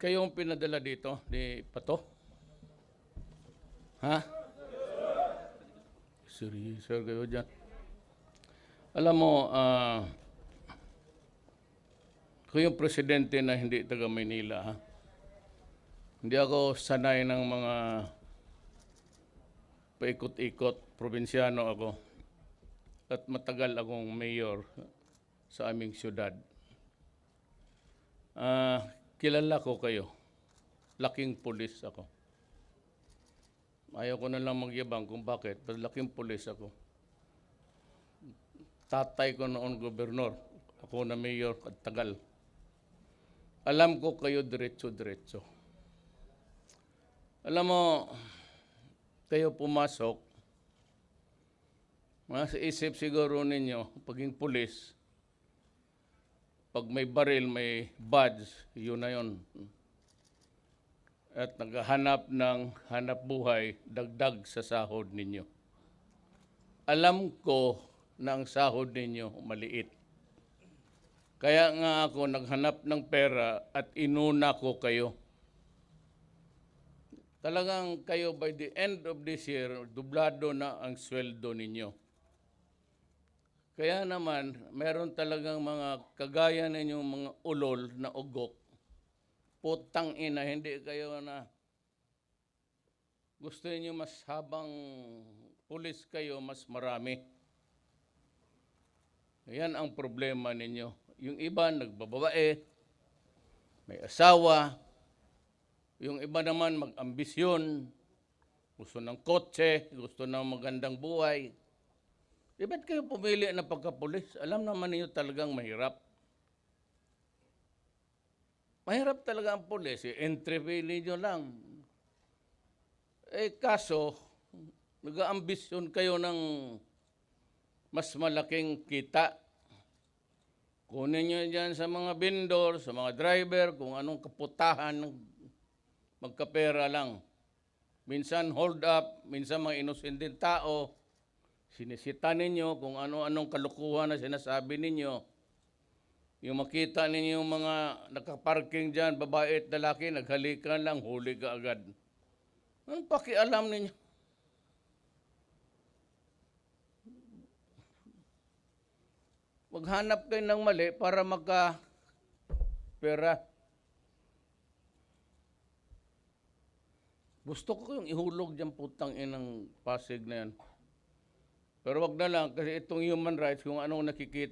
Kayong pinadala dito ni Pato? Ha? Seryoso kayo dyan. Alam mo, kayong presidente na hindi taga Maynila, ha? Hindi ako sanay ng mga paikot-ikot, probinsyano ako. At matagal akong mayor sa aming syudad. Kilala ko kayo. Laking pulis ako. Ayaw ko na lang magyabang kung bakit, pero laking pulis ako. Tatay ko noon gobernador, ako na mayor at tagal. Alam ko kayo diretso-diretso. Alam mo, kayo pumasok, sa isip siguro ninyo, paging pulis, pag may baril, may badge, yun na yun. At naghahanap ng hanap buhay, dagdag sa sahod ninyo. Alam ko na ang sahod ninyo maliit. Kaya nga ako naghanap ng pera at inuna ko kayo. Talagang kayo by the end of this year, dublado na ang sweldo ninyo. Kaya naman, meron talagang mga kagaya ninyong mga ulol na ugok. Putang ina, hindi kayo na gusto niyo mas habang pulis kayo, mas marami. Yan ang problema ninyo. Yung iba nagbababae, may asawa, yung iba naman mag-ambisyon, gusto ng kotse, gusto ng magandang buhay. Di ba't kayo pumili na pagkapulis? Alam naman niyo talagang mahirap. Mahirap talaga ang pulis. Entry fee ninyo lang. Kaso, nag-aambisyon kayo ng mas malaking kita. Kunin nyo dyan sa mga vendor, sa mga driver, kung anong kaputahan ng magkapera lang. Minsan hold up, minsan mga inosenteng tao, sinisita ninyo kung ano-anong kalukuhan na sinasabi ninyo. Yung makita ninyo yung mga nakaparking dyan, babae at lalaki, naghalikan lang, huli ka agad. Anong pakialam ninyo? Maghanap kayo ng mali para magka-pera. Gusto ko yung ihulog dyan putang inang Pasig na yan. Pero wag na lang, kasi itong human rights, kung anong nakikita,